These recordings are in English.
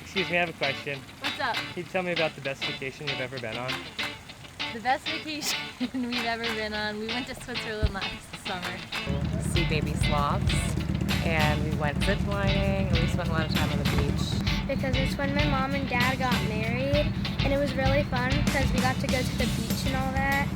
Excuse me, I have a question. What's up? Can you tell me about the best vacation you've ever been on? The best vacation we've ever been on, we went to Switzerland last summer. See baby sloths, and we went zip lining, and we spent a lot of time on the beach. Because it's when my mom and dad got married, and it was really fun because we got to go to the beach and all that.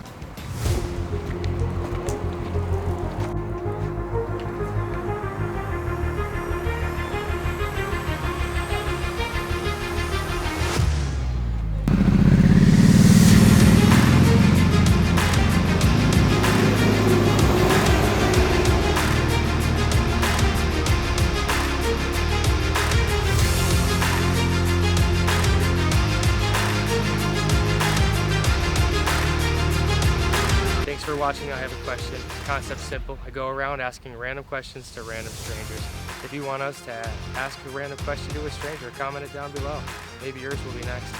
Thanks for watching. I have a question. The concept's simple. I go around asking random questions to random strangers. If you want us to ask a random question to a stranger, comment it down below. Maybe yours will be next.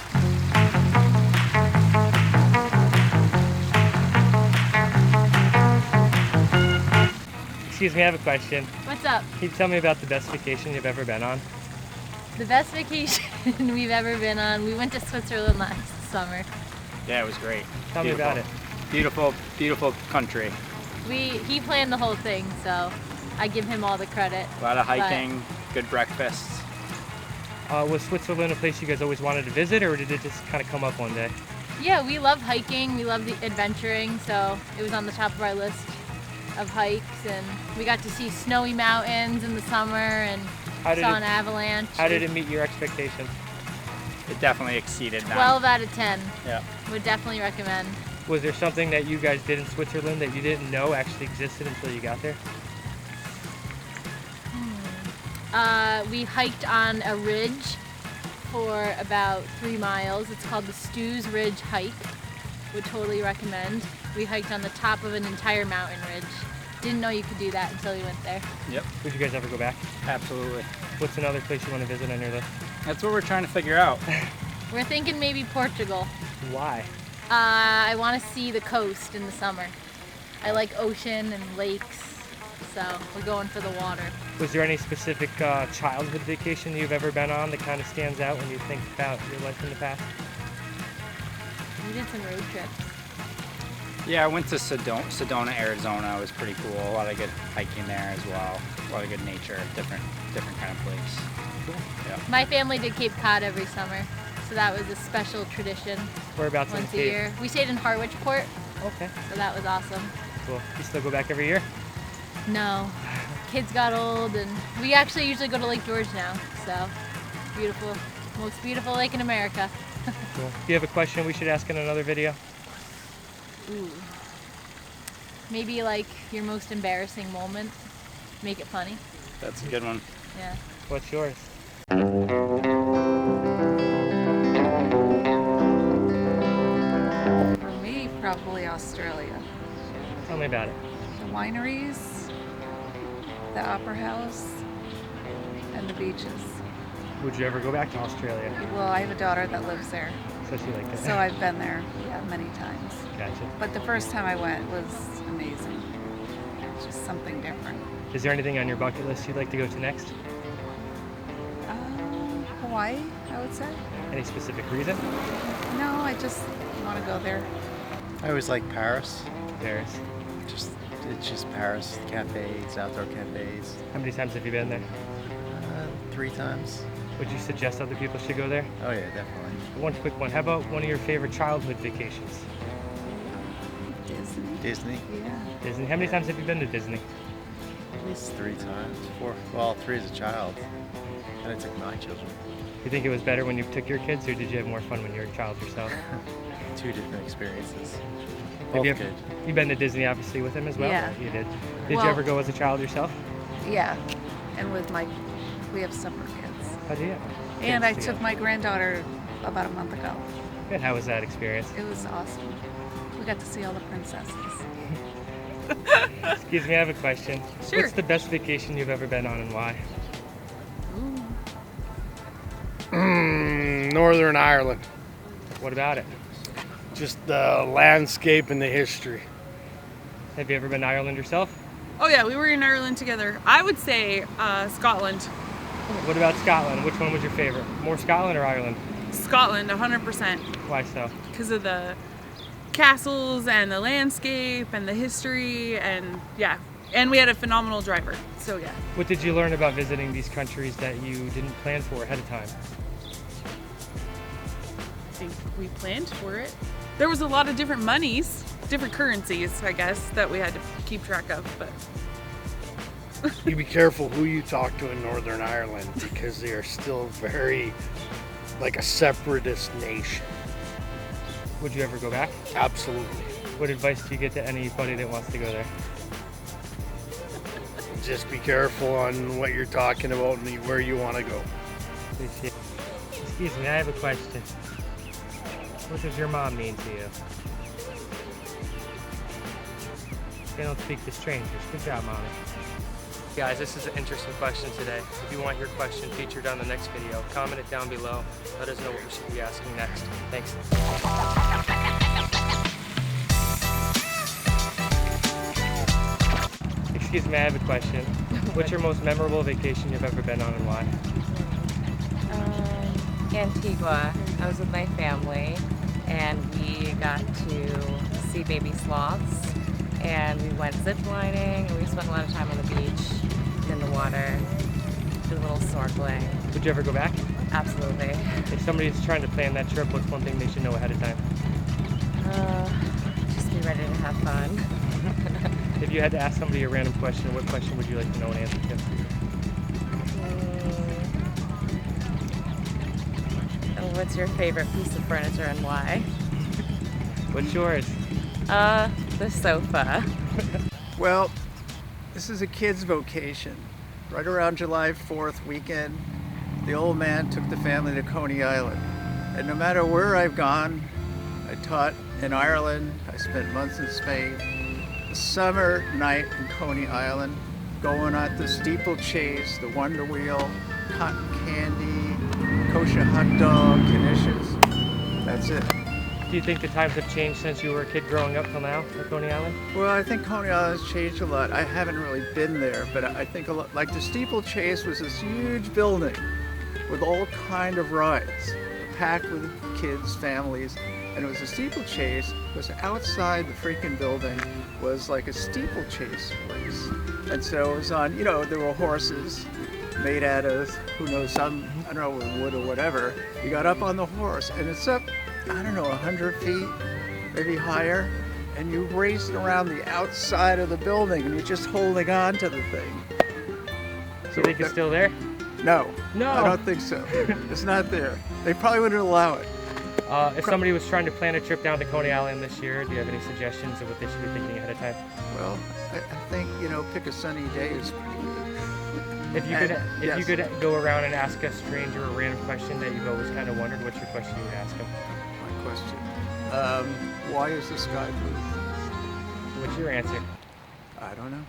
Excuse me, I have a question. What's up? Can you tell me about the best vacation you've ever been on? The best vacation we've ever been on, we went to Switzerland last summer. Yeah, it was great. Tell me about it. Beautiful, beautiful country. He planned the whole thing, so I give him all the credit. A lot of hiking, good breakfasts. Was Switzerland a place you guys always wanted to visit, or did it just kind of come up one day? Yeah, we love hiking, we love the adventuring, so it was on the top of our list of hikes, and we got to see snowy mountains in the summer and saw an avalanche. How did it meet your expectations? It definitely exceeded them. 12 out of 10. Yeah. Would definitely recommend. Was there something that you guys did in Switzerland that you didn't know actually existed until you got there? We hiked on a ridge for about 3 miles. It's called the Stews Ridge Hike. Would totally recommend. We hiked on the top of an entire mountain ridge. Didn't know you could do that until we went there. Yep. Would you guys ever go back? Absolutely. What's another place you want to visit on your list? That's what we're trying to figure out. We're thinking maybe Portugal. Why? I want to see the coast in the summer. I like ocean and lakes, so we're going for the water. Was there any specific childhood vacation you've ever been on that kind of stands out when you think about your life in the past? We did some road trips. Yeah, I went to Sedona, Arizona. It was pretty cool. A lot of good hiking there as well. A lot of good nature, different kind of place. Cool. Yeah. My family did Cape Cod every summer, so that was a special tradition. Whereabouts in Once a Cape? year. We stayed in Harwichport, Okay, so that was awesome. cool. You still go back every year? No, kids got old, and we actually usually go to Lake George now, so beautiful, most beautiful lake in America. Cool. Do you have a question we should ask in another video? Ooh. Maybe like your most embarrassing moment. Make it funny. That's a good one. Yeah. What's yours? For me, probably Australia. Tell me about it. The wineries, the opera house, and the beaches. Would you ever go back to Australia? Well, I have a daughter that lives there, So she liked it. so I've been there, many times. Gotcha. But the first time I went was amazing. Just something different. Is there anything on your bucket list you'd like to go to next? Hawaii, I would say. Any specific reason? No, I just want to go there. I always like Paris. Paris. It's just Paris, cafes, outdoor cafes. How many times have you been there? 3 times. Would you suggest other people should go there? Oh yeah, definitely. One quick one. How about one of your favorite childhood vacations? Disney. Disney, Yeah. Disney. How many times have you been to Disney? at least 3 times. 4, well, 3 as a child. And I took my children. You think it was better when you took your kids, or did you have more fun when you were a child yourself? 2 different experiences. Have Both you good. You've been to Disney obviously with him as well? Yeah. You did. Did Well- you ever go as a child yourself? Yeah. And we have separate kids. How did you? And I took my granddaughter about a month ago. Good. How was that experience? It was awesome. We got to see all the princesses. Excuse me, I have a question. Sure. What's the best vacation you've ever been on and why? Northern Ireland. What about it? Just the landscape and the history. Have you ever been to Ireland yourself? Oh yeah, we were in Ireland together. I would say Scotland. What about Scotland? Which one was your favorite? More Scotland or Ireland? Scotland, 100%. Why so? Because of the castles and the landscape and the history, and yeah. And we had a phenomenal driver, so yeah. What did you learn about visiting these countries that you didn't plan for ahead of time? I think we planned for it. There was a lot of different monies, different currencies, I guess, that we had to keep track of, but. You be careful who you talk to in Northern Ireland because they are still very like a separatist nation. Would you ever go back? Absolutely. What advice do you get to anybody that wants to go there? Just be careful on what you're talking about and where you want to go. Excuse me, I have a question. What does your mom mean to you? They don't speak to strangers. Good job, Mommy. Guys, this is an interesting question today. If you want your question featured on the next video, comment it down below. Let us know what we should be asking next. Thanks. Excuse me, I have a question. What's your most memorable vacation you've ever been on and why? Antigua. I was with my family and we got to see baby sloths and we went zip lining and we spent a lot of time on the beach, in the water, did a little snorkeling. Would you ever go back? Absolutely. If somebody's trying to plan that trip, what's one thing they should know ahead of time? Just be ready to have fun. If you had to ask somebody a random question, what question would you like to know an answer to? What's your favorite piece of furniture and why? What's yours? The sofa. Well, this is a kid's vacation. Right around July 4th weekend, the old man took the family to Coney Island. And no matter where I've gone, I taught in Ireland, I spent months in Spain. A summer night in Coney Island, going on the steeplechase, the Wonder Wheel, cotton candy, kosher hot dog, knishes. That's it. Do you think the times have changed since you were a kid growing up till now at Coney Island? Well, I think Coney Island's changed a lot. I haven't really been there, but I think a lot, like the steeplechase was this huge building with all kind of rides, packed with kids, families, and it was a steeplechase because outside the freaking building was like a steeplechase race. And so it was on, you know, there were horses made out of, who knows, some, I don't know, wood or whatever. You got up on the horse and it's up, I don't know, 100 feet, maybe higher, and you raced around the outside of the building and you're just holding on to the thing. So you think it's still there? No. No. I don't think so. It's not there. They probably wouldn't allow it. If somebody was trying to plan a trip down to Coney Island this year, do you have any suggestions of what they should be thinking ahead of time? Well, I think, you know, pick a sunny day is pretty good. If you could go around and ask a stranger a random question that you've always kind of wondered, what's your question you would ask them? My question. Why is the sky blue? What's your answer? I don't know.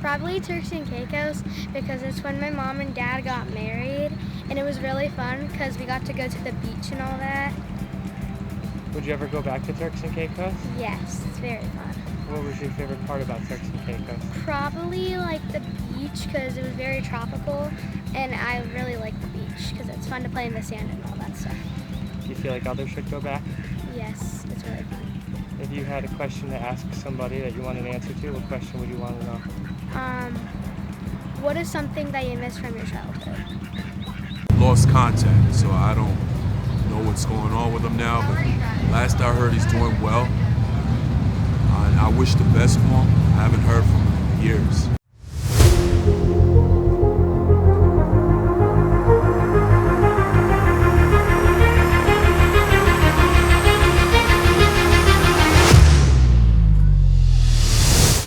Probably Turks and Caicos because it's when my mom and dad got married and it was really fun because we got to go to the beach and all that. Would you ever go back to Turks and Caicos? Yes, it's very fun. What was your favorite part about Turks and Caicos? Probably like the beach because it was very tropical and I really like the beach because it's fun to play in the sand and all that stuff. Do you feel like others should go back? Yes, it's really fun. If you had a question to ask somebody that you want an answer to, what question would you want to know? What is something that you miss from your childhood? Lost contact, so I don't know what's going on with him now, but last I heard he's doing well. And I wish the best for him. I haven't heard from him in years.